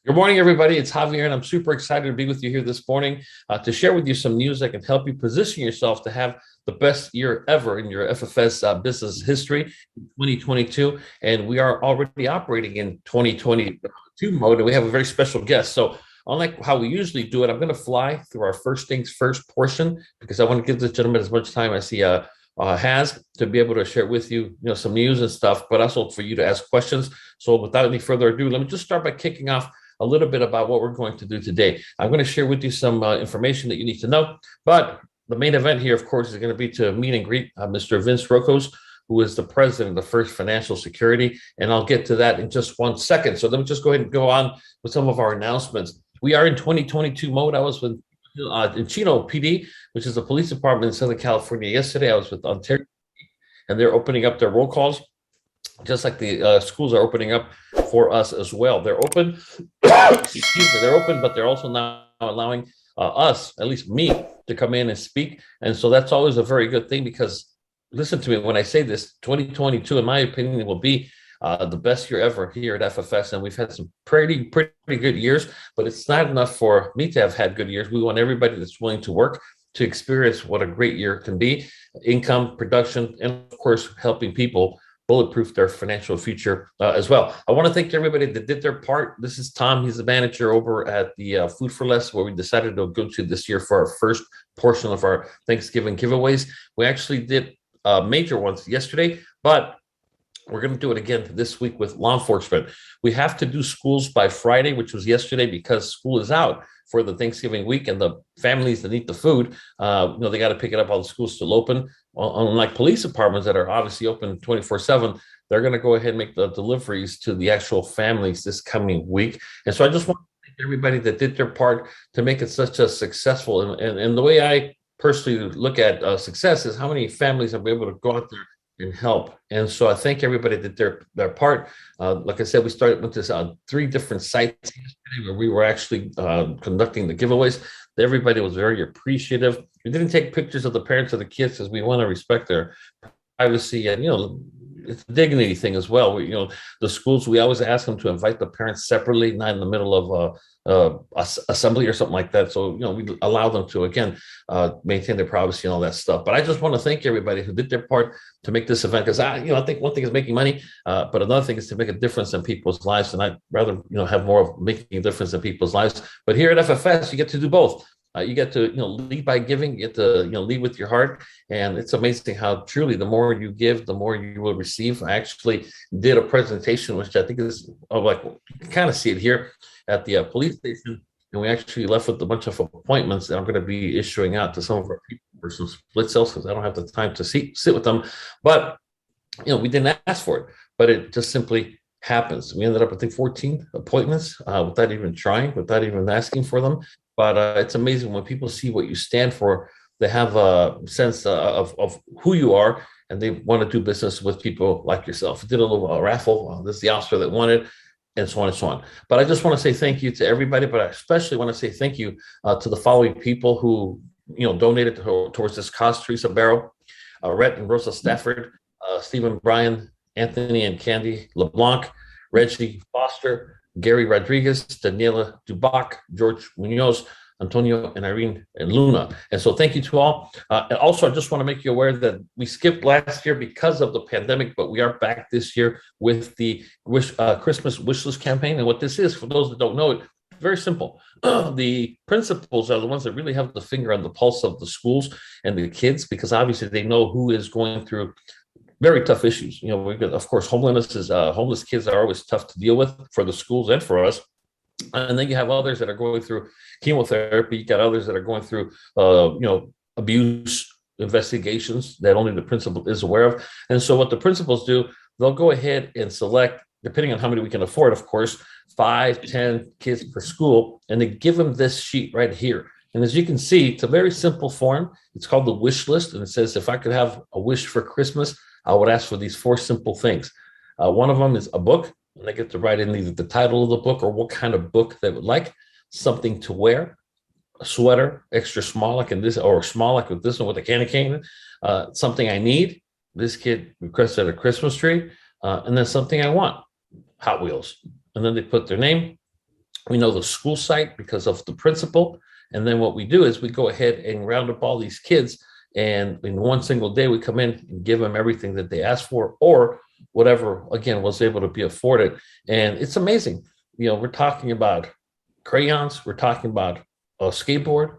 Good morning, everybody. It's Javier, and I'm super excited to be with you here this morning to share with you some news that can help you position yourself to have the best year ever in your FFS business history in 2022. And we are already operating in 2022 mode, and we have a very special guest. So, unlike how we usually do it, I'm going to fly through our first things first portion because I want to give this gentleman as much time as he has to be able to share with you, some news and stuff, but also for you to ask questions. So, without any further ado, let me just start by kicking off a little bit about what we're going to do today. I'm going to share with you some information that you need to know, but the main event here, of course, is going to be to meet and greet Mr. Vince Rokose, who is the president of First Financial Security, and I'll get to that in just 1 second. So let me just go ahead and go on with some of our announcements. We are in 2022 mode. I was with in Chino PD, which is the police department in Southern California yesterday. I was with Ontario, and they're opening up their roll calls just like the schools are opening up for us as well. They're open, excuse me, they're open, but they're also now allowing us, at least me, to come in and speak. And so that's always a very good thing because, listen to me, when I say this, 2022, in my opinion, will be the best year ever here at FFS. And we've had some pretty good years, but it's not enough for me to have had good years. We want everybody that's willing to work to experience what a great year can be: income, production, and of course, helping people bulletproof their financial future as well. I want to thank everybody that did their part. This is Tom. He's the manager over at the Food for Less, where we decided to go to this year for our first portion of our Thanksgiving giveaways. We actually did major ones yesterday, but we're going to do it again this week with law enforcement. We have to do schools by Friday, which was yesterday, because school is out for the Thanksgiving week, and the families that need the food, they got to pick it up while the school's still open. Unlike police departments that are obviously open 24/7, they're going to go ahead and make the deliveries to the actual families this coming week. And so I just want to thank everybody that did their part to make it such a successful. And the way I personally look at success is how many families are able to go out there and help. And so I thank everybody that did their part. Like I said, we started with this on 3 different sites yesterday where we were actually conducting the giveaways. Everybody was very appreciative. We didn't take pictures of the parents of the kids because we want to respect their privacy, and it's a dignity thing as well. The schools, we always ask them to invite the parents separately, not in the middle of assembly or something like that. So we allow them to again maintain their privacy and all that stuff. But I just want to thank everybody who did their part to make this event, because I think one thing is making money, but another thing is to make a difference in people's lives. And I'd rather have more of making a difference in people's lives. But here at FFS, you get to do both. You get to lead by giving. You get to lead with your heart, and it's amazing how truly the more you give, the more you will receive. I actually did a presentation, which I think is like, you can kind of see it here at the police station, and we actually left with a bunch of appointments that I'm going to be issuing out to some of our people for some split sales because I don't have the time to sit with them. But we didn't ask for it, but it just simply happens. We ended up, I think, 14 appointments without even trying, without even asking for them. But it's amazing when people see what you stand for. They have a sense of who you are, and they want to do business with people like yourself. I did a little raffle. This is the officer that won it, and so on and so on. But I just want to say thank you to everybody, but I especially want to say thank you to the following people who donated towards this cause: Teresa Barrow, Rhett and Rosa Stafford, Stephen Bryan, Anthony and Candy LeBlanc, Reggie Foster, Gary Rodriguez, Daniela Dubac, George Munoz, Antonio and Irene and Luna. And so thank you to all. And also, I just want to make you aware that we skipped last year because of the pandemic, but we are back this year with the Christmas wish list campaign. And what this is, for those that don't know it, very simple. The principals are the ones that really have the finger on the pulse of the schools and the kids, because obviously they know who is going through very tough issues. We've got, of course, homeless kids are always tough to deal with for the schools and for us. And then you have others that are going through chemotherapy. You got others that are going through, abuse investigations that only the principal is aware of. And so what the principals do, they'll go ahead and select, depending on how many we can afford, of course, 5, 10 kids per school, and they give them this sheet right here. And as you can see, it's a very simple form. It's called the wish list, and it says, if I could have a wish for Christmas, I would ask for these 4 simple things. One of them is a book, and they get to write in either the title of the book or what kind of book they would like. Something to wear, a sweater, extra small like in this, or small like with this one with a candy cane. Something I need. This kid requested a Christmas tree, and then something I want, Hot Wheels. And then they put their name, We know the school site because of the principal. And then what we do is we go ahead and round up all these kids. And in one single day, we come in and give them everything that they asked for or whatever, again, was able to be afforded. And it's amazing. We're talking about crayons, we're talking about a skateboard,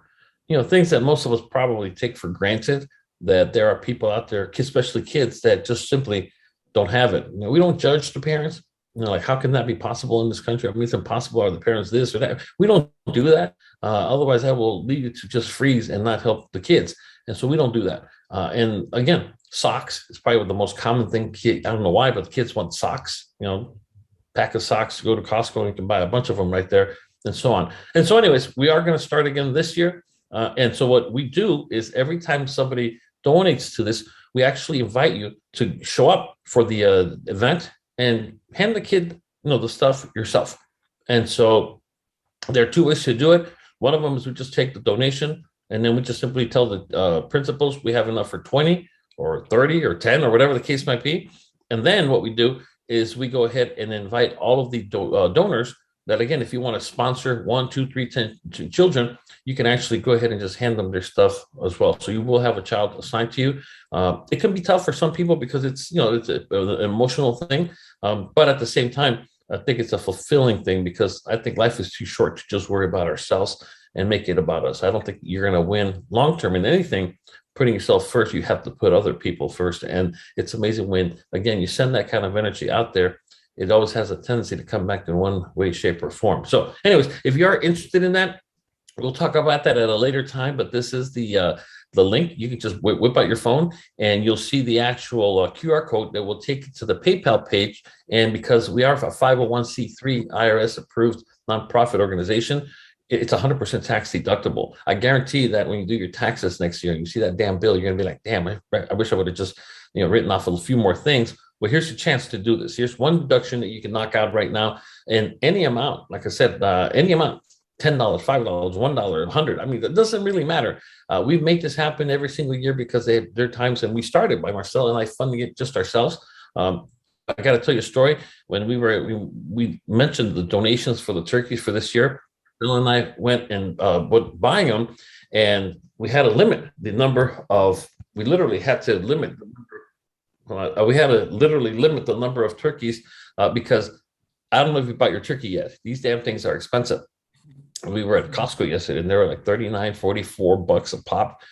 things that most of us probably take for granted, that there are people out there, especially kids, that just simply don't have it. We don't judge the parents. Like, how can that be possible in this country? I mean, it's impossible. Are the parents this or that? We don't do that. Otherwise, that will lead you to just freeze and not help the kids. And so we don't do that. And again, socks is probably the most common thing. I don't know why, but the kids want socks, pack of socks, go to Costco and you can buy a bunch of them right there and so on. And so anyways, we are going to start again this year. And so what we do is every time somebody donates to this, we actually invite you to show up for the event and hand the kid, the stuff yourself. And so there are two ways to do it. One of them is we just take the donation and then we just simply tell the principals we have enough for 20 or 30 or 10 or whatever the case might be. And then what we do is we go ahead and invite all of the donors that, again, if you want to sponsor 1, 2, 3, 10 children, you can actually go ahead and just hand them their stuff as well. So you will have a child assigned to you. It can be tough for some people because it's an emotional thing. But at the same time, I think it's a fulfilling thing because I think life is too short to just worry about ourselves and make it about us. I don't think you're going to win long-term in anything. Putting yourself first, you have to put other people first. And it's amazing when, again, you send that kind of energy out there, it always has a tendency to come back in one way, shape, or form. So anyways, if you are interested in that, we'll talk about that at a later time, but this is the link. You can just whip out your phone and you'll see the actual QR code that will take you to the PayPal page. And because we are a 501c3 IRS approved nonprofit organization, it's 100% tax deductible. I guarantee that when you do your taxes next year, you see that damn bill, you're going to be like, damn, I wish I would have just written off a few more things. Well, here's your chance to do this. Here's one deduction that you can knock out right now. And any amount, like I said, any amount, $10, $5, $1, $100. I mean, it doesn't really matter. We make this happen every single year because there are times, and we started by Marcel and I funding it just ourselves. I got to tell you a story. When we mentioned the donations for the turkeys for this year, Bill and I went and buying them, and we had to limit the number of. We literally had to limit the number. We had to literally limit the number of turkeys because I don't know if you bought your turkey yet. These damn things are expensive. We were at Costco yesterday, and they were like $39, $44 a pop.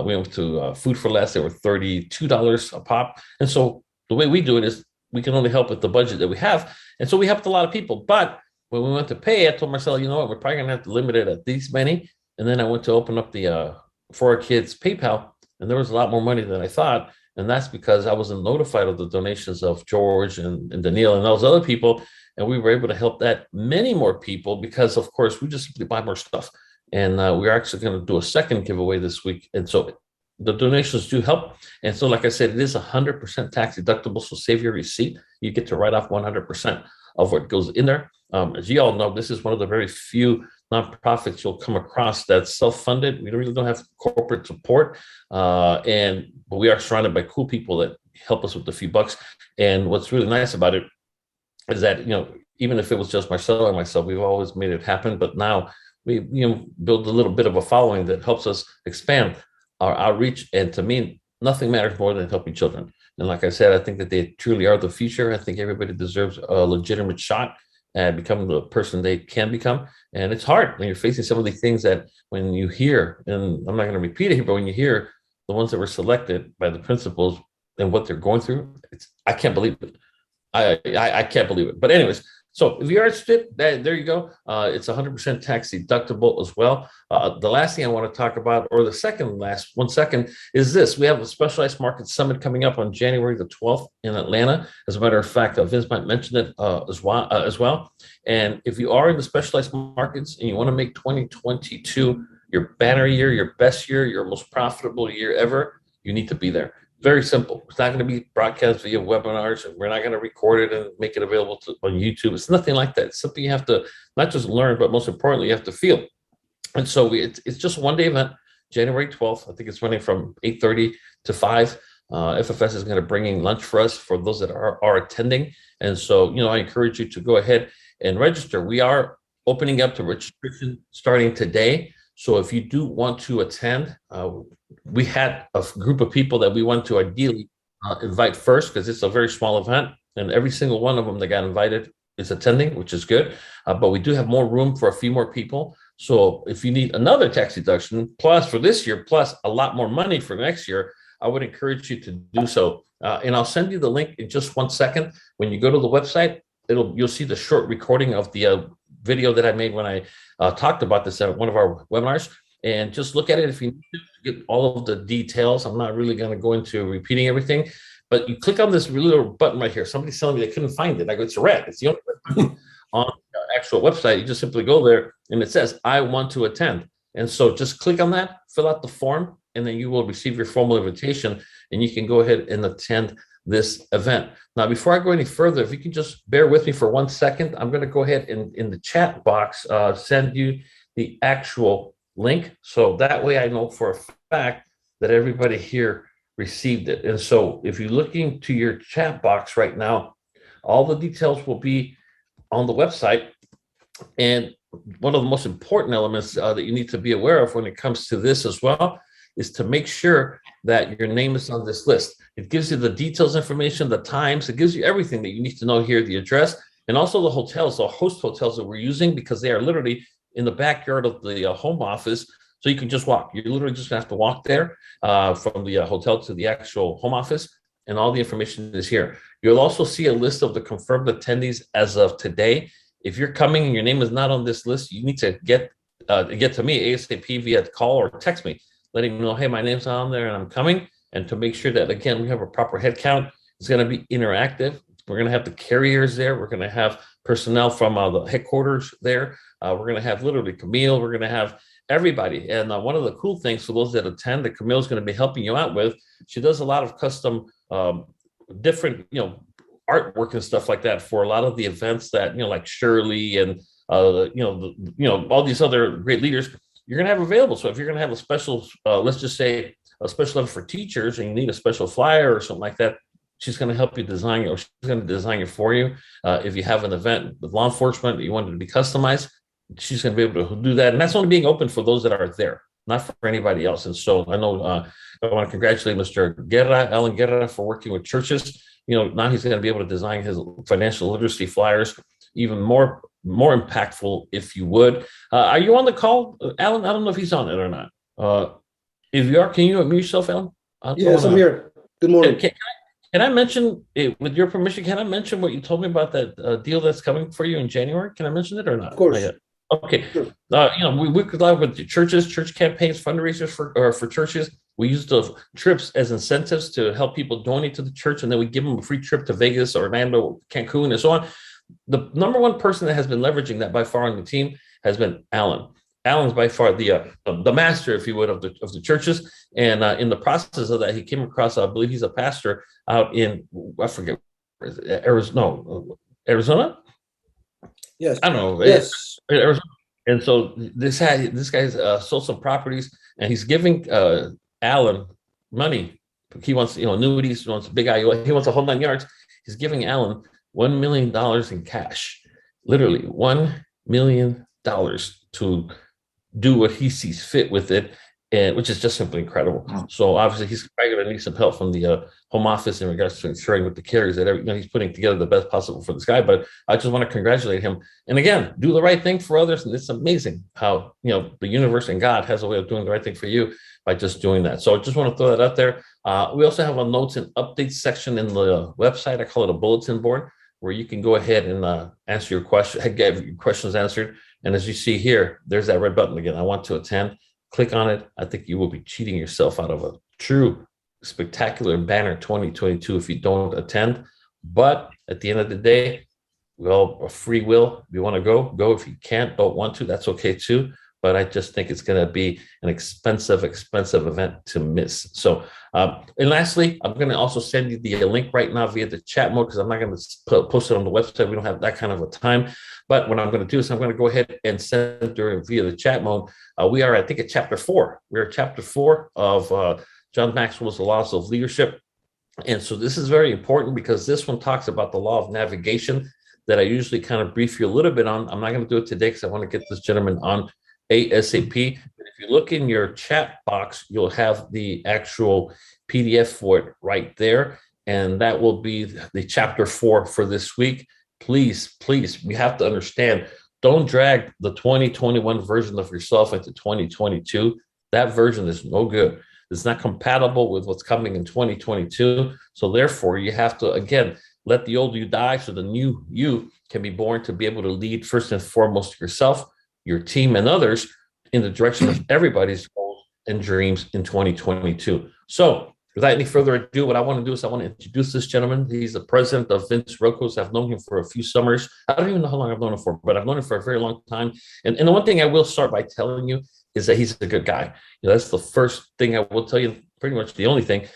We went to Food for Less; they were $32 a pop. And so the way we do it is we can only help with the budget that we have, and so we helped a lot of people. But when we went to pay, I told Marcel, you know what, we're probably gonna have to limit it at these many. And then I went to open up the for our kids PayPal, and there was a lot more money than I thought. And that's because I wasn't notified of the donations of George and Daniil and those other people. And we were able to help that many more people because, of course, we just simply buy more stuff. And we're actually going to do a second giveaway this week. And so the donations do help. And so, like I said, it is 100% tax deductible. So save your receipt. You get to write off 100% of what goes in there. As you all know, this is one of the very few nonprofits you'll come across that's self-funded. We really don't have corporate support. But we are surrounded by cool people that help us with a few bucks. And what's really nice about it is that, even if it was just Marcelo and myself, we've always made it happen. But now we, build a little bit of a following that helps us expand our outreach. And to me, nothing matters more than helping children. And like I said, I think that they truly are the future. I think everybody deserves a legitimate shot at becoming the person they can become. And it's hard when you're facing some of the things that when you hear, and I'm not going to repeat it here, but when you hear the ones that were selected by the principals and what they're going through, I can't believe it. I can't believe it. But anyways, so if you're interested, there you go. It's 100% tax deductible as well. The last thing I want to talk about, or the last 1 second, is this. We have a Specialized Market Summit coming up on January the 12th in Atlanta. As a matter of fact, Vince might mention it as well. And if you are in the specialized markets and you want to make 2022 your banner year, your best year, your most profitable year ever, you need to be there. Very simple. It's not going to be broadcast via webinars, and we're not going to record it and make it available on YouTube. It's nothing like that. It's something you have to not just learn, but most importantly, you have to feel. And so it's just a one-day event, January 12th. I think it's running from 8:30 to 5. FFS is going to bring in lunch for us for those that are attending. And so, I encourage you to go ahead and register. We are opening up to registration starting today. So if you do want to attend, we had a group of people that we want to ideally invite first, because it's a very small event, and every single one of them that got invited is attending, which is good. But we do have more room for a few more people. So if you need another tax deduction, plus for this year, plus a lot more money for next year, I would encourage you to do so. And I'll send you the link in just 1 second. When you go to the website, you'll see the short recording of the video that I made when I talked about this at one of our webinars. And just look at it if you need to get all of the details. I'm not really going to go into repeating everything, but you click on this little button right here. Somebody's telling me they couldn't find it. I go, it's red. It's the only button on the actual website. You just simply go there and it says, I want to attend. And so just click on that, fill out the form, and then you will receive your formal invitation, and you can go ahead and attend this event. Now, before I go any further, if you can just bear with me for 1 second, I'm going to go ahead and in the chat box, send you the actual link. So that way I know for a fact that everybody here received it. And so if you're looking to your chat box right now, all the details will be on the website. And one of the most important elements that you need to be aware of when it comes to this as well is to make sure that your name is on this list. It gives you the details information, the times, it gives you everything that you need to know here, the address, and also the hotels, the host hotels that we're using, because they are literally in the backyard of the home office. So you can just walk. You're literally just gonna have to walk there from the hotel to the actual home office, and all the information is here. You'll also see a list of the confirmed attendees as of today. If you're coming and your name is not on this list, you need to get to me ASAP via call or text me, letting me know, hey, my name's on there and I'm coming. And to make sure that, again, we have a proper head count. It's going to be interactive. We're going to have the carriers there. We're going to have personnel from the headquarters there. We're going to have literally Camille. We're going to have everybody. And one of the cool things for those that attend that Camille is going to be helping you out with, she does a lot of custom, different, artwork and stuff like that for a lot of the events that, like Shirley and, all these other great leaders you're going to have available. So if you're going to have a special, let's just say a special event for teachers and you need a special flyer or something like that, she's going to help you design it, or she's going to design it for you. If you have an event with law enforcement that you want it to be customized, she's going to be able to do that. And that's only being open for those that are there, not for anybody else. And so I know I want to congratulate Mr. Guerra, Alan Guerra, for working with churches. Now he's going to be able to design his financial literacy flyers even more impactful, if you would. Are you on the call, Alan? I don't know if he's on it or not. If you are, can you unmute yourself, Alan? Yes, I'm here. Good morning. Can I mention, with your permission, can I mention what you told me about that deal that's coming for you in January? Can I mention it or not? Of course. Okay. Sure. We could live with the churches, church campaigns, fundraisers for churches. We use the trips as incentives to help people donate to the church, and then we give them a free trip to Vegas, Orlando, Cancun, and so on. The number one person that has been leveraging that by far on the team has been Alan. Alan's by far the master, if you would, of the churches. And in the process of that, he came across, I believe he's a pastor out in, I forget, Arizona? Yes. I don't know. Yes. Arizona. And so this guy's sold some properties, and he's giving Alan money. He wants, annuities, he wants a big IOA, he wants a whole 9 yards. He's giving Alan $1 million in cash, literally $1 million to do what he sees fit with it, and which is just simply incredible. So obviously he's probably going to need some help from the home office in regards to ensuring with the carriers that he's putting together the best possible for this guy. But I just want to congratulate him. And again, do the right thing for others. And it's amazing how, the universe and God has a way of doing the right thing for you by just doing that. So I just want to throw that out there. We also have a notes and updates section in the website. I call it a bulletin board, where you can go ahead and answer your question, get your questions answered. And as you see here, there's that red button again. I want to attend. Click on it. I think you will be cheating yourself out of a true spectacular banner 2022 if you don't attend. But at the end of the day, we all have free will. If you want to go, go. If you can't, don't want to, that's okay too. But I just think it's going to be an expensive event to miss. So, and lastly, I'm going to also send you the link right now via the chat mode, because I'm not going to post it on the website. We don't have that kind of a time. But what I'm going to do is I'm going to go ahead and send it via the chat mode. We are, I think, at chapter 4. We're at chapter 4 of John Maxwell's The Laws of Leadership. And so this is very important, because this one talks about the law of navigation. that I usually kind of brief you a little bit on. I'm not going to do it today because I want to get this gentleman on ASAP. But if you look in your chat box, you'll have the actual PDF for it right there. And that will be the chapter 4 for this week. Please, we have to understand, don't drag the 2021 version of yourself into 2022. That version is no good. It's not compatible with what's coming in 2022. So therefore, you have to, again, let the old you die so the new you can be born to be able to lead first and foremost yourself, your team, and others in the direction of everybody's goals and dreams in 2022. So without any further ado, what I want to do is I want to introduce this gentleman. He's the president of Rokose. I've known him for a few summers. I don't even know how long I've known him for, but I've known him for a very long time. And the one thing I will start by telling you is that he's a good guy. That's the first thing I will tell you, pretty much the only thing.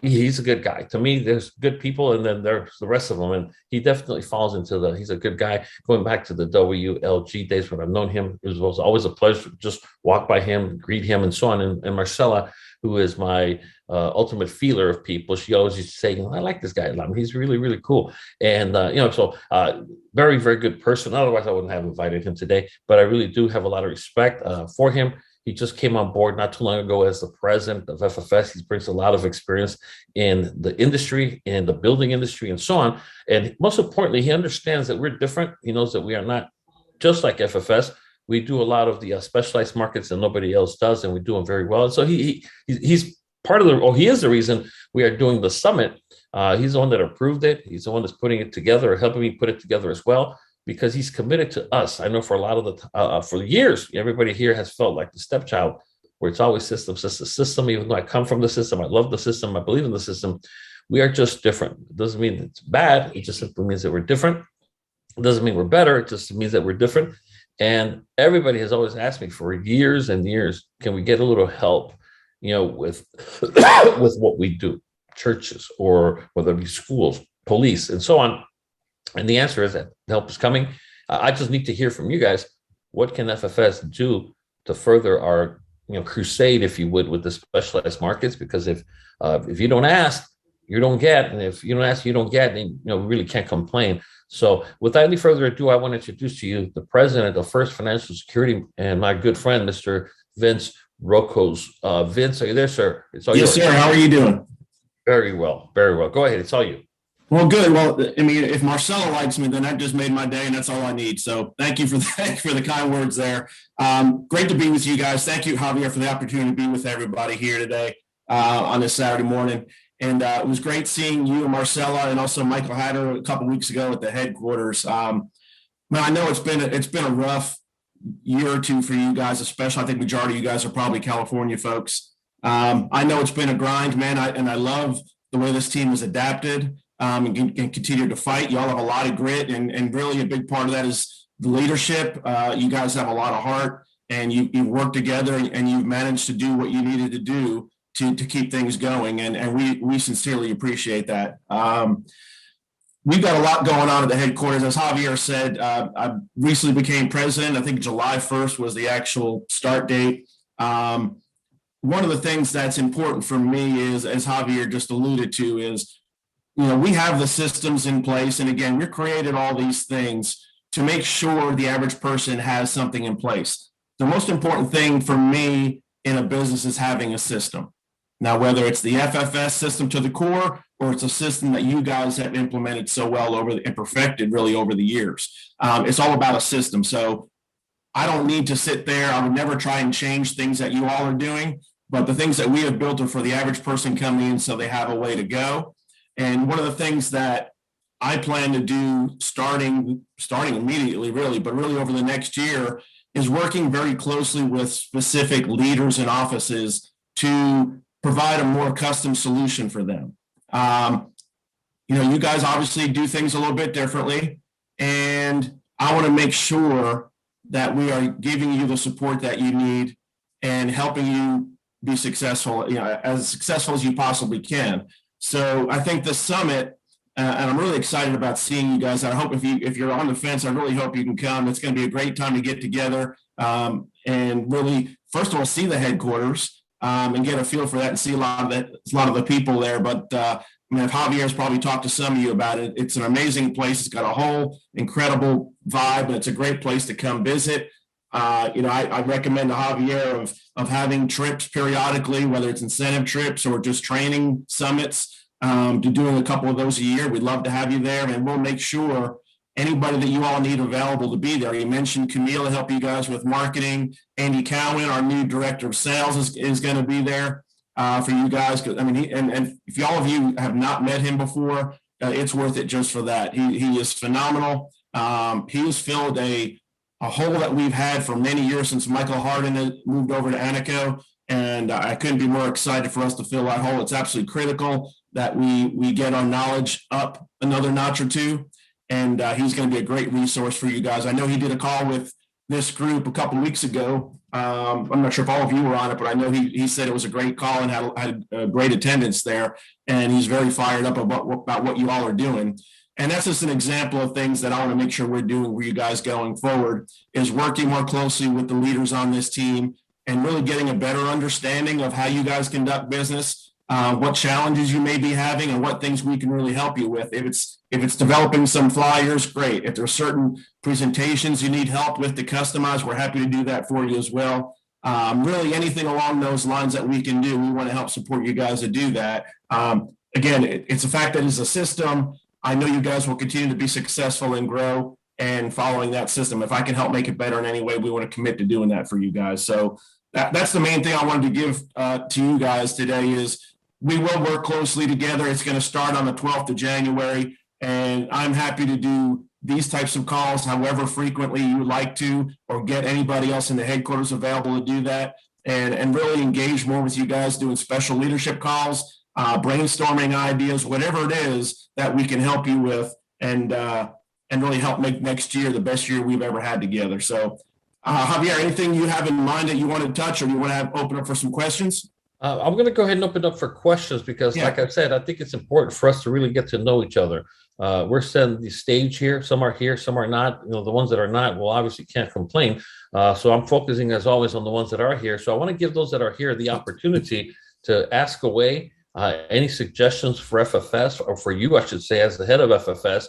He's a good guy. To me, there's good people, and then there's the rest of them. And he definitely falls into he's a good guy. Going back to the WLG days when I've known him, it was always a pleasure to just walk by him, greet him, and so on. And Marcella, who is my ultimate feeler of people, she always used to say, I like this guy a lot. He's really, really cool. And, so very, very good person. Otherwise, I wouldn't have invited him today. But I really do have a lot of respect for him. He just came on board not too long ago as the president of FFS. He brings a lot of experience in the industry, in the building industry, and so on. And most importantly, he understands that we're different. He knows that we are not just like FFS. We do a lot of the specialized markets that nobody else does, and we do them very well. And so he's part of he is the reason we are doing the summit. He's the one that approved it. He's the one that's putting it together, or helping me put it together as well, because he's committed to us. I know for a lot of for years, everybody here has felt like the stepchild, where it's always system. Even though I come from the system, I love the system, I believe in the system. We are just different. It doesn't mean it's bad. It just simply means that we're different. It doesn't mean we're better. It just means that we're different. And everybody has always asked me for years and years, can we get a little help, with with what we do, churches, or whether it be schools, police, and so on. And the answer is that help is coming. I just need to hear from you guys. What can FFS do to further our crusade, if you would, with the specialized markets? Because if you don't ask, you don't get, and if you don't ask, you don't get, then we really can't complain. So without any further ado, I want to introduce to you the president of First Financial Security and my good friend, Mr. Vince Rokose. Vince, are you there, sir? It's all yours. Sir. How are you doing? Very well. Very well. Go ahead. It's all you. Well, good. Well, I mean, if Marcella likes me, then that just made my day, and that's all I need. So thank you for the kind words there. Great to be with you guys. Thank you, Javier, for the opportunity to be with everybody here today on this Saturday morning. And it was great seeing you and Marcella, and also Michael Hatter a couple of weeks ago at the headquarters. Man, I know it's been a rough year or two for you guys, especially. I think majority of you guys are probably California folks. I know it's been a grind, man, and I love the way this team has adapted and continue to fight. Y'all have a lot of grit, and really a big part of that is the leadership. You guys have a lot of heart, and you've worked together, and you've managed to do what you needed to do to keep things going, and we sincerely appreciate that. We've got a lot going on at the headquarters. As Javier said, I recently became president. I think July 1st was the actual start date. One of the things that's important for me is, as Javier just alluded to, is we have the systems in place, and again, we've created all these things to make sure the average person has something in place. The most important thing for me in a business is having a system. Now, whether it's the FFS system to the core, or it's a system that you guys have implemented so well and perfected really over the years, it's all about a system. So I don't need to sit there. I would never try and change things that you all are doing, but the things that we have built are for the average person coming in, so they have a way to go. And one of the things that I plan to do starting immediately, really, but really over the next year, is working very closely with specific leaders and offices to provide a more custom solution for them. You guys obviously do things a little bit differently, and I want to make sure that we are giving you the support that you need and helping you be successful, as successful as you possibly can. So I think the summit, and I'm really excited about seeing you guys. I hope if you're on the fence, I really hope you can come. It's going to be a great time to get together and really, first of all, see the headquarters and get a feel for that, and see a lot of the people there. But I mean, if Javier's probably talked to some of you about it, it's an amazing place. It's got a whole incredible vibe, and it's a great place to come visit. I recommend to Javier of having trips periodically, whether it's incentive trips or just training summits, to doing a couple of those a year. We'd love to have you there, and we'll make sure anybody that you all need available to be there. You mentioned Camille to help you guys with marketing. Andy Cowan, our new director of sales, is going to be there for you guys. I mean, and if all of you have not met him before, it's worth it just for that. He is phenomenal. He has filled a hole that we've had for many years since Michael Harden had moved over to Anaco, and I couldn't be more excited for us to fill that hole. It's absolutely critical that we get our knowledge up another notch or two, and he's going to be a great resource for you guys. I know he did a call with this group a couple of weeks ago. I'm not sure if all of you were on it, but I know he said it was a great call and had a great attendance there, and he's very fired up about what you all are doing. And that's just an example of things that I want to make sure we're doing for you guys going forward, is working more closely with the leaders on this team and really getting a better understanding of how you guys conduct business, what challenges you may be having, and what things we can really help you with. If it's developing some flyers, great. If there are certain presentations you need help with to customize, we're happy to do that for you as well. Really anything along those lines that we can do, we want to help support you guys to do that. Again, it's a fact that it's a system. I know you guys will continue to be successful and grow and following that system. If I can help make it better in any way, we want to commit to doing that for you guys. So that's the main thing I wanted to give to you guys today is we will work closely together. It's going to start on the 12th of January, and I'm happy to do these types of calls however frequently you would like to, or get anybody else in the headquarters available to do that, and really engage more with you guys doing special leadership calls, brainstorming ideas, whatever it is that we can help you with, and really help make next year the best year we've ever had together. So, Javier, anything you have in mind that you want to touch, or you want to open up for some questions? I'm going to go ahead and open up for questions because, like I said, I think it's important for us to really get to know each other. We're setting the stage here. Some are here, some are not. You know, the ones that are not, well, obviously can't complain. So I'm focusing, as always, on the ones that are here. So I want to give those that are here the opportunity to ask away. Any suggestions for FFS, or for you, I should say, as the head of FFS,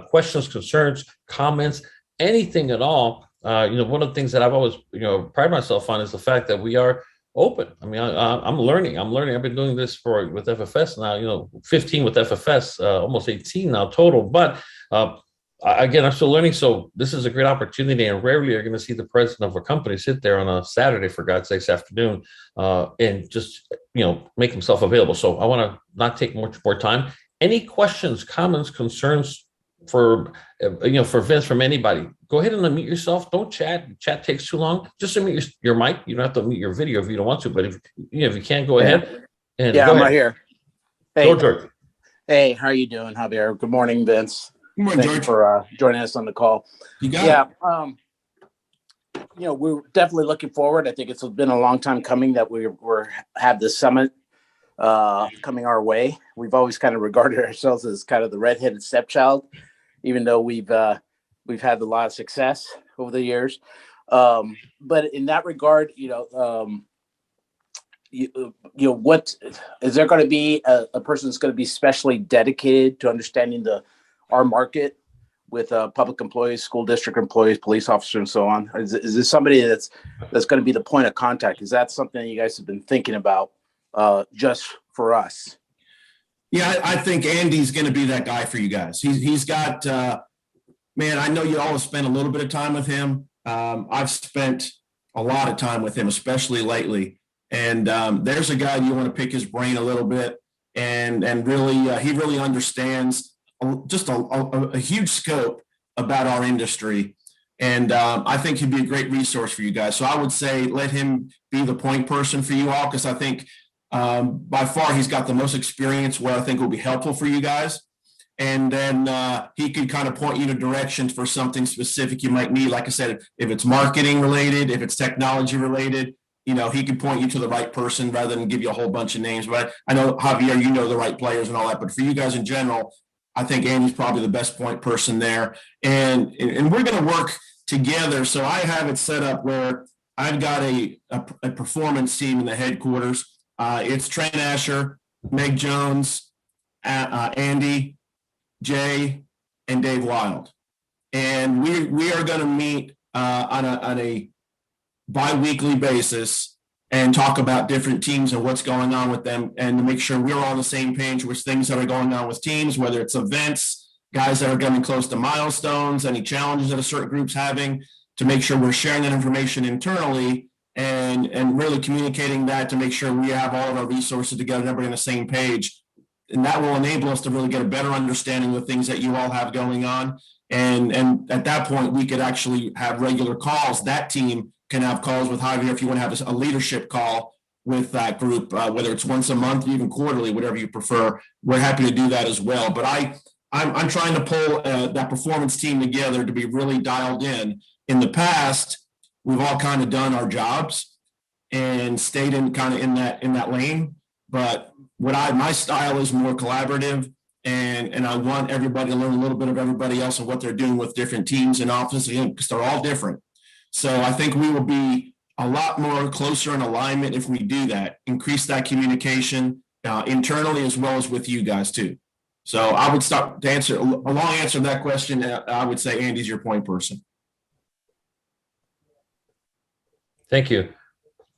questions, concerns, comments, anything at all. One of the things that I've always, pride myself on is the fact that we are open. I mean, I'm learning. I've been doing this with FFS now, 15 with FFS, almost 18 now total. But again, I'm still learning. So this is a great opportunity, and rarely you're going to see the president of a company sit there on a Saturday, for God's sakes, afternoon, and just, make himself available. So I want to not take much more time. Any questions, comments, concerns for Vince, from anybody? Go ahead and unmute yourself. Don't chat. Chat takes too long. Just unmute your mic. You don't have to unmute your video if you don't want to, but if you can't, go ahead. And I'm right here. Hey, go, George. Hey, how are you doing, Javier? Good morning, Vince. Good morning, Thank you for joining us on the call. You got it. We're definitely looking forward. I think it's been a long time coming that we have this summit coming our way. We've always kind of regarded ourselves as kind of the redheaded stepchild, even though we've had a lot of success over the years. But in that regard, what is there going to be a person that's going to be specially dedicated to understanding our market with public employees, school district employees, police officers, and so on? Is this somebody that's going to be the point of contact? Is that something you guys have been thinking about just for us? Yeah, I think Andy's going to be that guy for you guys. He's got, man, I know you all have spent a little bit of time with him. I've spent a lot of time with him, especially lately. And there's a guy you want to pick his brain a little bit, and really, he really understands just a huge scope about our industry. And I think he'd be a great resource for you guys. So I would say let him be the point person for you all, because I think by far he's got the most experience where I think will be helpful for you guys. And then he could kind of point you to directions for something specific you might need. Like I said, if it's marketing related, if it's technology related, he could point you to the right person rather than give you a whole bunch of names. But I know, Javier, you know the right players and all that. But for you guys in general, I think Andy's probably the best point person there. And we're going to work together. So I have it set up where I've got a performance team in the headquarters. It's Trent Asher, Meg Jones, Andy, Jay, and Dave Wild. And we are going to meet on a bi-weekly basis and talk about different teams and what's going on with them, and to make sure we're all on the same page with things that are going on with teams, whether it's events, guys that are getting close to milestones, any challenges that a certain group's having, to make sure we're sharing that information internally and really communicating that to make sure we have all of our resources together and everybody on the same page. And that will enable us to really get a better understanding of the things that you all have going on. And at that point, we could actually have regular calls. That team can have calls with Javier if you want to have a leadership call with that group, whether it's once a month, even quarterly, whatever you prefer. We're happy to do that as well. But I'm trying to pull that performance team together to be really dialed in. In the past, we've all kind of done our jobs and stayed in that lane. But my style is more collaborative, and I want everybody to learn a little bit of everybody else and what they're doing with different teams and offices, because they're all different. So I think we will be a lot more closer in alignment if we do that, increase that communication internally as well as with you guys too. So I would start to answer a long answer to that question. I would say Andy's your point person. Thank you.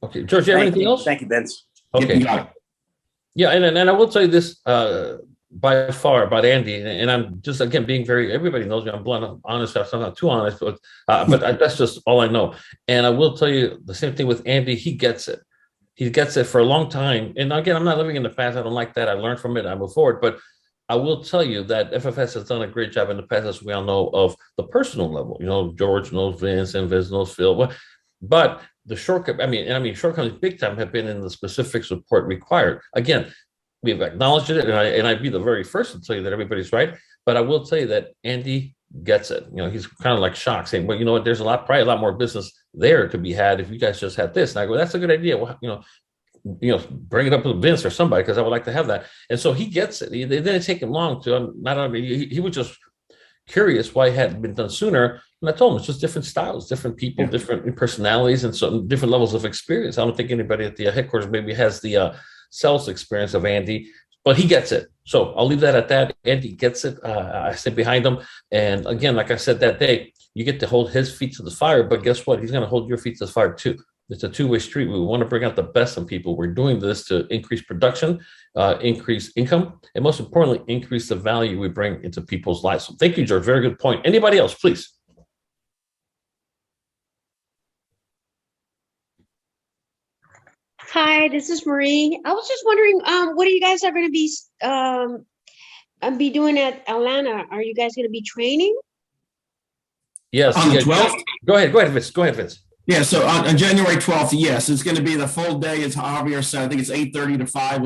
Okay, George, do you have anything else? Thank you, Vince. Okay. Yeah, and I will tell you this by far about Andy, and I'm just, again, being very, everybody knows me, I'm blunt, I'm honest, I'm not too honest, but that's just all I know. And I will tell you the same thing with Andy. He gets it. He gets it for a long time. And again, I'm not living in the past. I don't like that. I learned from it. I move forward. But I will tell you that FFS has done a great job in the past, as we all know, of the personal level. You know, George knows Vince, and Vince knows Phil. But the shortcut, shortcomings big time have been in the specific support required. Again, we've acknowledged it, and I'd be the very first to tell you that everybody's right. But I will tell you that Andy gets it. You know, he's kind of like shocked, saying, "Well, you know what? There's probably a lot more business there to be had if you guys just had this." And I go, "That's a good idea. Well, bring it up with Vince or somebody, because I would like to have that." And so he gets it. It didn't take him long to he was just curious why it hadn't been done sooner. And I told him it's just different styles, different people, different personalities, and so different levels of experience. I don't think anybody at the headquarters maybe has the sales experience of Andy, but he gets it. So I'll leave that at that. Andy gets it. I stand behind him. And again, like I said that day, you get to hold his feet to the fire, but guess what? He's going to hold your feet to the fire too. It's a two-way street. We want to bring out the best in people. We're doing this to increase production, increase income, and most importantly, increase the value we bring into people's lives. So thank you, George. Very good point. Anybody else, please? Hi, this is Marie. I was just wondering, what are you guys are going to be doing at Atlanta? Are you guys going to be training? Yes. On the 12th? Go ahead, Vince. Yeah, so on January 12th, yes, it's going to be the full day. As Javier said, I think it's 8:30 to 5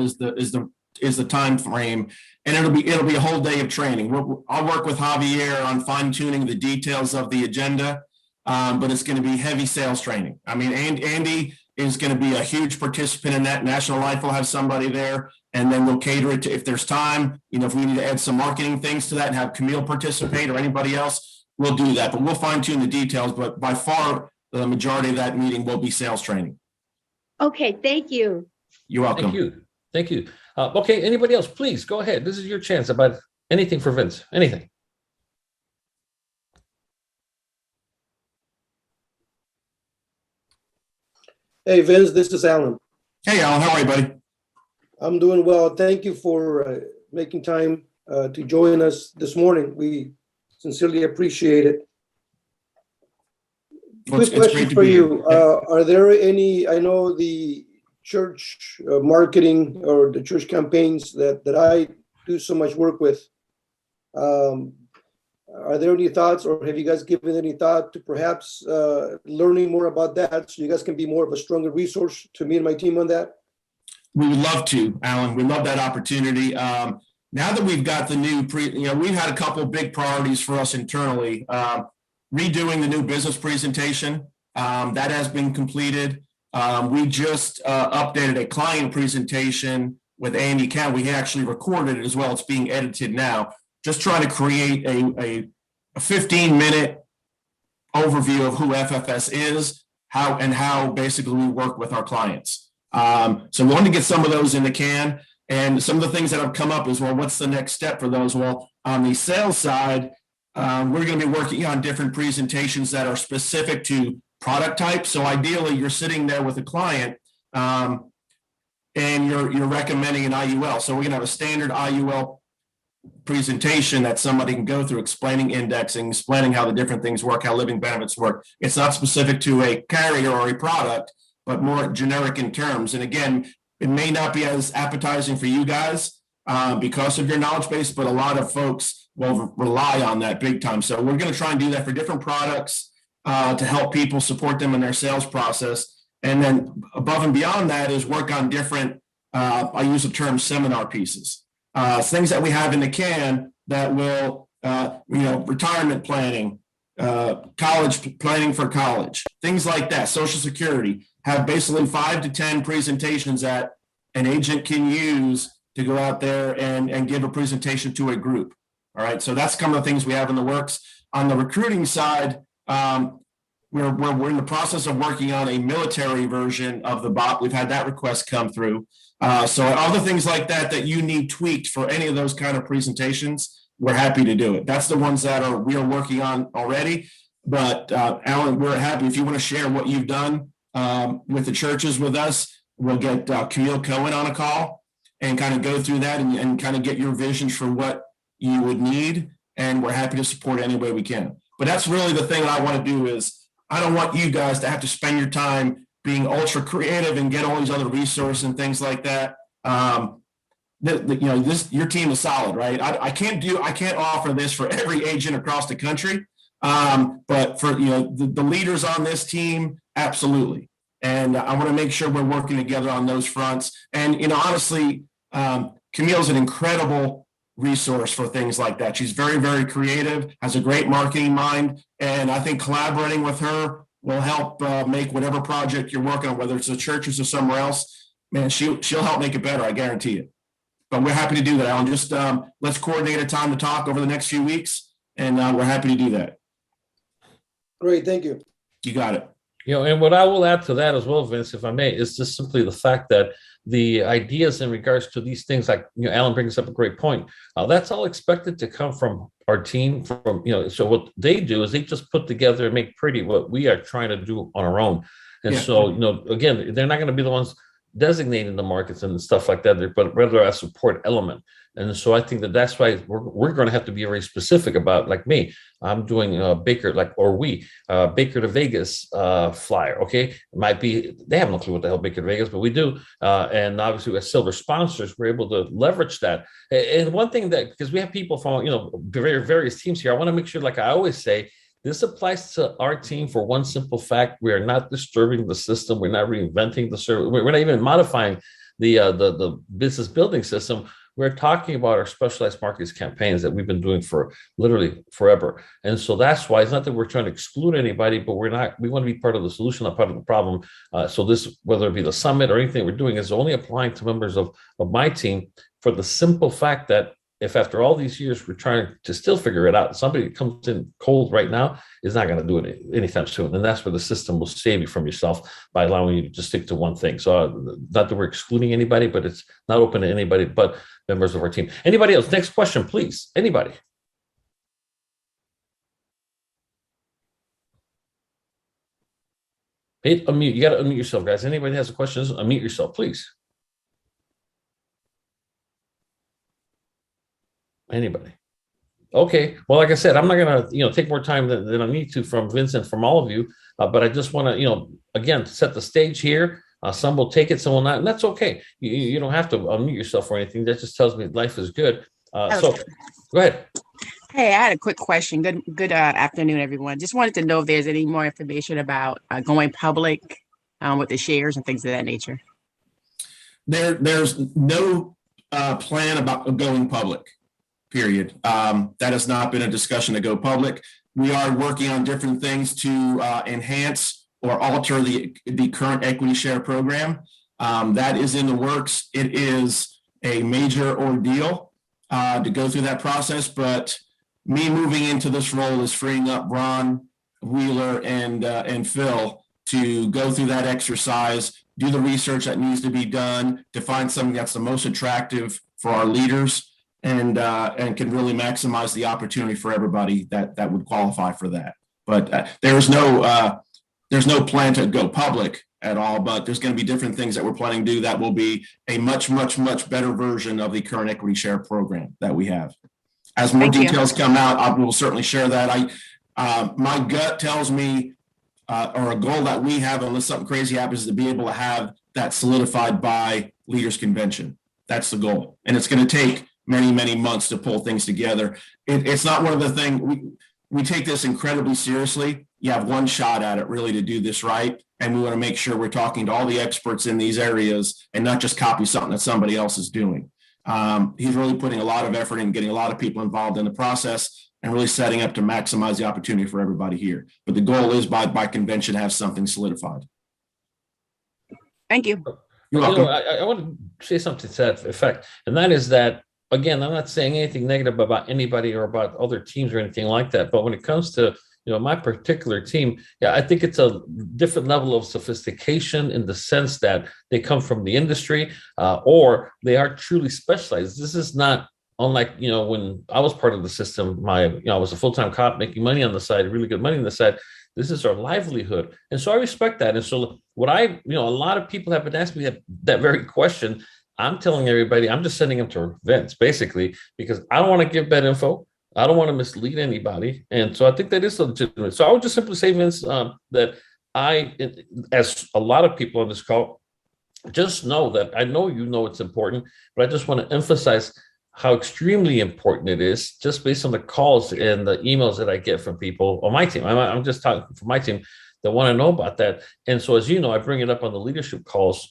is the time frame, and it'll be a whole day of training. I'll work with Javier on fine tuning the details of the agenda, but it's going to be heavy sales training. I mean, Andy is going to be a huge participant in that. National Life will have somebody there, and then we'll cater it to, if there's time, if we need to add some marketing things to that and have Camille participate or anybody else, we'll do that. But we'll fine tune the details. But by far, the majority of that meeting will be sales training. Okay, thank you. You're welcome. Thank you. Okay, anybody else, please go ahead. This is your chance about anything for Vince, anything. Hey, Vince, this is Alan. Hey, Alan, how are you, buddy? I'm doing well. Thank you for making time to join us this morning. We sincerely appreciate it. Quick question for you. Are there any, I know the church marketing or the church campaigns that I do so much work with. Are there any thoughts, or have you guys given any thought to perhaps learning more about that so you guys can be more of a stronger resource to me and my team on that? We would love to, Alan. We love that opportunity. Now that we've got the new we've had a couple of big priorities for us internally. Redoing the new business presentation, that has been completed. We just updated a client presentation with Andy Count. We actually recorded it as well. It's being edited now. Just trying to create a 15-minute overview of who FFS is, how basically we work with our clients. So we want to get some of those in the can. And some of the things that have come up is, well, what's the next step for those? Well, on the sales side, we're going to be working on different presentations that are specific to product type. So ideally, you're sitting there with a client and you're recommending an IUL. So we're going to have a standard IUL presentation that somebody can go through, explaining indexing, explaining how the different things work, how living benefits work. It's not specific to a carrier or a product, but more generic in terms. And again, it may not be as appetizing for you guys because of your knowledge base, but a lot of folks will rely on that big time. So we're going to try and do that for different products to help people support them in their sales process. And then above and beyond that is work on different, I use the term seminar pieces, things that we have in the can that will, retirement planning, college planning for college, things like that, Social Security, have basically 5 to 10 presentations that an agent can use to go out there and give a presentation to a group. All right, so that's some of the things we have in the works. On the recruiting side, we're in the process of working on a military version of the BOP. We've had that request come through. So other things like that you need tweaked for any of those kind of presentations, we're happy to do it. That's the ones that we are working on already. But Alan, we're happy if you want to share what you've done with the churches with us. We'll get Camille Cohen on a call and kind of go through that and kind of get your visions for what you would need. And we're happy to support any way we can. But that's really the thing that I want to do is I don't want you guys to have to spend your time being ultra creative and get all these other resources and things like that. Your team is solid, right? I can't offer this for every agent across the country. But for the leaders on this team, absolutely. And I want to make sure we're working together on those fronts. And honestly, Camille's an incredible resource for things like that. She's very, very creative, has a great marketing mind, and I think collaborating with her will help make whatever project you're working on, whether it's the churches or somewhere else. Man, she'll help make it better. I guarantee it. But we're happy to do that, Alan. Just let's coordinate a time to talk over the next few weeks, and we're happy to do that. Great, thank you. You got it. And what I will add to that as well, Vince, if I may, is just simply the fact that the ideas in regards to these things, like Alan brings up a great point. That's all expected to come from our team. So what they do is they just put together and make pretty what we are trying to do on our own. And so again, they're not going to be the ones designating the markets and stuff like that, but rather a support element. And so I think that's why we're going to have to be very specific about, like me, I'm doing Baker, Baker to Vegas flyer. Okay. It might be, they have no clue what the hell Baker to Vegas, but we do. And obviously with silver sponsors, we're able to leverage that. And one thing that, because we have people from, various teams here, I want to make sure, like I always say, this applies to our team for one simple fact. We are not disturbing the system. We're not reinventing the service. We're not even modifying the business building system. We're talking about our specialized markets campaigns that we've been doing for literally forever. And so that's why it's not that we're trying to exclude anybody, but we want to be part of the solution, not part of the problem. So this, whether it be the summit or anything we're doing, is only applying to members of my team for the simple fact that if after all these years we're trying to still figure it out, somebody that comes in cold right now is not going to do it anytime soon. And that's where the system will save you from yourself by allowing you to just stick to one thing. So not that we're excluding anybody, but it's not open to anybody but members of our team. Anybody else? Next question, please. Anybody? Hit unmute. You got to unmute yourself, guys. Anybody has a question, unmute yourself, please. Anybody? Okay. Well, like I said, I'm not going to, take more time than I need to from Vincent, from all of you. But I just want to, again, set the stage here. Some will take it, some will not, and that's okay. You don't have to unmute yourself or anything. That just tells me life is good. So go ahead. Hey, I had a quick question. Good afternoon, everyone. Just wanted to know if there's any more information about going public with the shares and things of that nature. There's no plan about going public. Period. That has not been a discussion to go public. We are working on different things to enhance or alter the current equity share program. That is in the works. It is a major ordeal to go through that process, but me moving into this role is freeing up Ron, Wheeler, and Phil to go through that exercise, do the research that needs to be done to find something that's the most attractive for our leaders and can really maximize the opportunity for everybody that would qualify for that. But there's no plan to go public at all, but there's going to be different things that we're planning to do that will be a much, much, much better version of the current equity share program that we have. As more Thank you. details come out, I will certainly share that. My gut tells me, or a goal that we have, unless something crazy happens, to be able to have that solidified by Leaders Convention. That's the goal. And it's going to take many, many months to pull things together. It's not one of the things, we take this incredibly seriously. You have one shot at it really to do this right. And we want to make sure we're talking to all the experts in these areas and not just copy something that somebody else is doing. He's really putting a lot of effort in getting a lot of people involved in the process and really setting up to maximize the opportunity for everybody here. But the goal is by convention have something solidified. Thank you. You're welcome. I want to say something to that effect, and that is that, again, I'm not saying anything negative about anybody or about other teams or anything like that. But when it comes to my particular team, yeah, I think it's a different level of sophistication in the sense that they come from the industry or they are truly specialized. This is not unlike, when I was part of the system, I was a full-time cop making money on the side, really good money on the side. This is our livelihood. And so I respect that. And so what a lot of people have been asking me that very question. I'm telling everybody, I'm just sending them to Vince, basically, because I don't want to give bad info. I don't want to mislead anybody. And so I think that is legitimate. So I would just simply say, Vince, that as a lot of people on this call, just know that I know it's important, but I just want to emphasize how extremely important it is just based on the calls and the emails that I get from people on my team. I'm just talking for my team that want to know about that. And so, as you know, I bring it up on the leadership calls,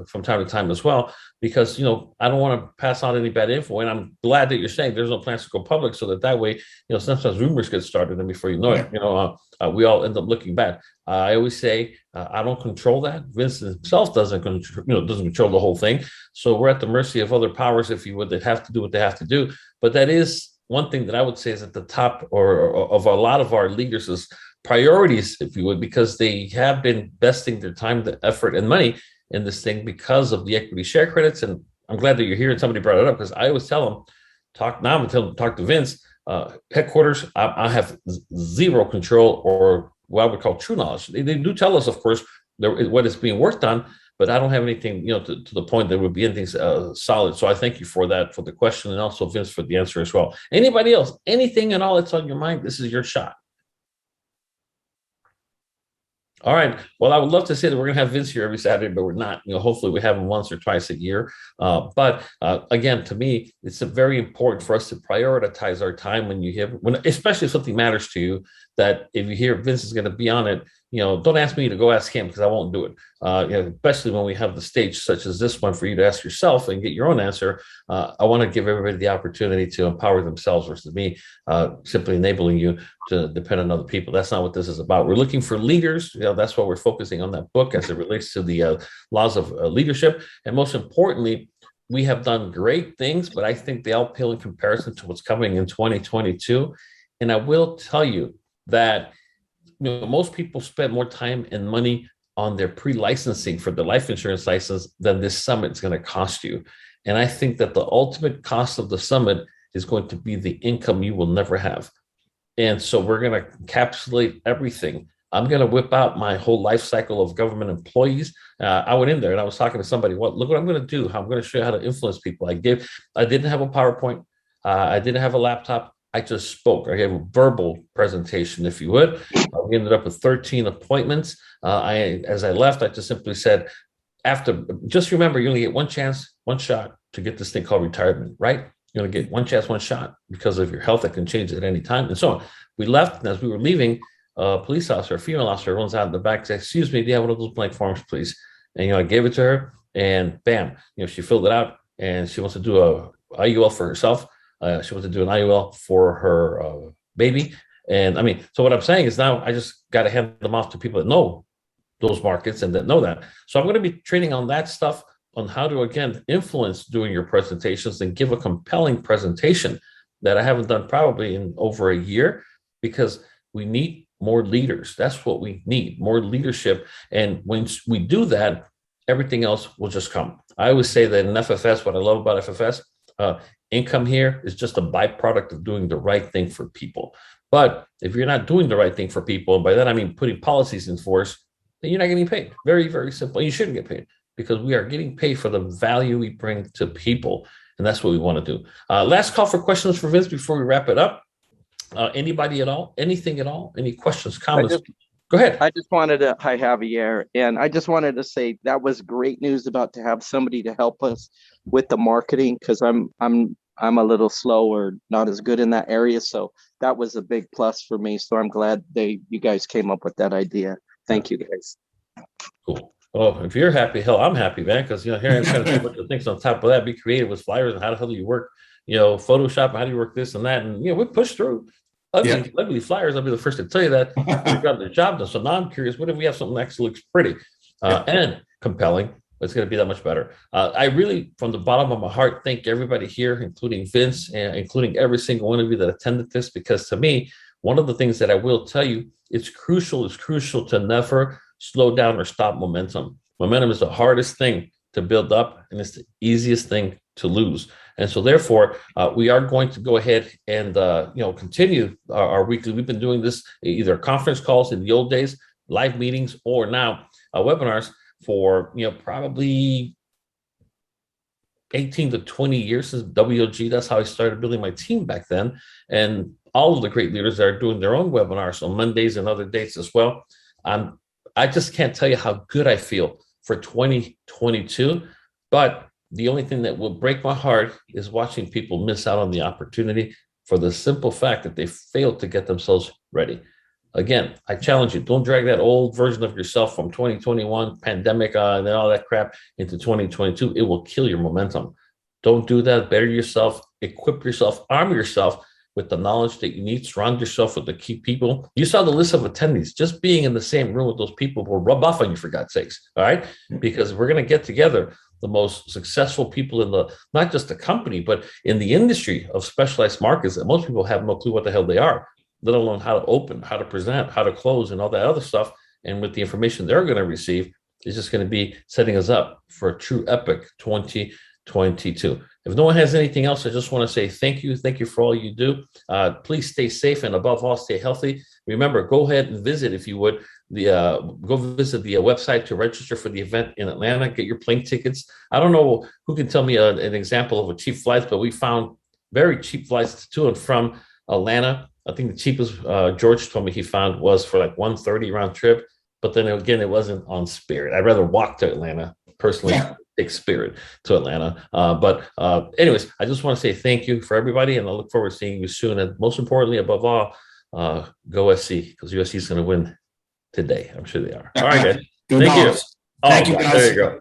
from time to time as well, because, I don't want to pass on any bad info. And I'm glad that you're saying there's no plans to go public so that way, sometimes rumors get started and before you know it, we all end up looking bad. I always say I don't control that. Vince himself doesn't control the whole thing. So we're at the mercy of other powers, if you would, that have to do what they have to do. But that is one thing that I would say is at the top or of a lot of our leaders' priorities, if you would, because they have been investing their time, the effort, and money in this thing because of the equity share credits. And I'm glad that you're here and somebody brought it up, because I always tell them, talk to Vince, headquarters, I have zero control or what I would call true knowledge. They do tell us, of course, what is being worked on, but I don't have anything, to the point that would be anything solid. So I thank you for that, for the question, and also Vince for the answer as well. Anybody else, anything at all that's on your mind, this is your shot. All right. Well, I would love to say that we're going to have Vince here every Saturday, but we're not. Hopefully we have him once or twice a year. But again, to me, it's very important for us to prioritize our time especially if something matters to you, that if you hear Vince is going to be on it, don't ask me to go ask him, because I won't do it. Especially when we have the stage such as this one for you to ask yourself and get your own answer. I want to give everybody the opportunity to empower themselves versus me simply enabling you to depend on other people. That's not what this is about. We're looking for leaders. That's why we're focusing on that book as it relates to the laws of leadership. And most importantly, we have done great things, but I think they all pale in comparison to what's coming in 2022. And I will tell you that most people spend more time and money on their pre-licensing for the life insurance license than this summit is going to cost you. And I think that the ultimate cost of the summit is going to be the income you will never have. And so we're going to encapsulate everything. I'm going to whip out my whole life cycle of government employees. I went in there and I was talking to somebody, look what I'm going to do. I'm going to show you how to influence people. I didn't have a PowerPoint. I didn't have a laptop. I just spoke. I gave a verbal presentation, if you would. We ended up with 13 appointments. As I left, I just simply said, just remember, you only get one chance, one shot to get this thing called retirement, right? You're going to get one chance, one shot, because of your health that can change at any time, and so on. We left, and as we were leaving, a police officer, a female officer, runs out in the back, says, "Excuse me, do you have one of those blank forms, please?" And I gave it to her, and bam, she filled it out, and she wants to do a IUL for herself. She wants to do an IUL for her baby. And so what I'm saying is now I just got to hand them off to people that know those markets and that know that. So I'm going to be training on that stuff, on how to, again, influence doing your presentations and give a compelling presentation that I haven't done probably in over a year, because we need more leaders. That's what we need, more leadership. And when we do that, everything else will just come. I always say that in FFS, what I love about FFS, income here is just a byproduct of doing the right thing for people. But if you're not doing the right thing for people, and by that I mean putting policies in force, then you're not getting paid. Very, very simple. You shouldn't get paid because we are getting paid for the value we bring to people. And that's what we want to do. Last call for questions for Vince before we wrap it up. Anybody at all? Anything at all? Any questions, comments? Go ahead. I just wanted to, hi Javier, and I just wanted to say that was great news about to have somebody to help us with the marketing, because I'm a little slow or not as good in that area. So that was a big plus for me. So I'm glad you guys came up with that idea. Thank you guys. Cool. Oh, if you're happy, hell, I'm happy, man. Because here I'm trying to put the things on top of that. Be creative with flyers and how the hell do you work? Photoshop. How do you work this and that? And we push through. Ugly flyers. I'll be the first to tell you that. We got the job done. So now I'm curious. What if we have something that actually looks pretty and compelling? It's going to be that much better. I really, from the bottom of my heart, thank everybody here, including Vince, and including every single one of you that attended this. Because to me, one of the things that I will tell you, it's crucial to never slow down or stop momentum. Momentum is the hardest thing to build up, and it's the easiest thing to lose. And so therefore, we are going to go ahead and continue our weekly. We've been doing this either conference calls in the old days, live meetings, or now webinars for probably 18 to 20 years since WOG. That's how I started building my team back then. And all of the great leaders that are doing their own webinars on Mondays and other dates as well. I just can't tell you how good I feel for 2022, but the only thing that will break my heart is watching people miss out on the opportunity for the simple fact that they failed to get themselves ready. Again, I challenge you, don't drag that old version of yourself from 2021 pandemic and then all that crap into 2022. It will kill your momentum. Don't do that. Better yourself, equip yourself, arm yourself with the knowledge that you need. Surround yourself with the key people. You saw the list of attendees. Just being in the same room with those people will rub off on you, for God's sakes. All right? Because we're going to get together the most successful people in not just the company, but in the industry of specialized markets that most people have no clue what the hell they are, let alone how to open, how to present, how to close, and all that other stuff. And with the information they're going to receive, is just going to be setting us up for a true epic 2022. If no one has anything else, I just want to say thank you. Thank you for all you do. Please stay safe, and above all, stay healthy. Remember, go ahead and visit, if you would, go visit the website to register for the event in Atlanta. Get your plane tickets. I don't know who can tell me an example of a cheap flight, but we found very cheap flights to and from Atlanta. I think the cheapest George told me he found was for like $130 round trip. But then again, it wasn't on Spirit. I'd rather walk to Atlanta personally. Yeah. Take Spirit to Atlanta. But anyways, I just want to say thank you for everybody, and I look forward to seeing you soon. And most importantly, above all, go SC, because USC is going to win today. I'm sure they are. All right, guys. Thank you. Thank you, guys. There you go. All right.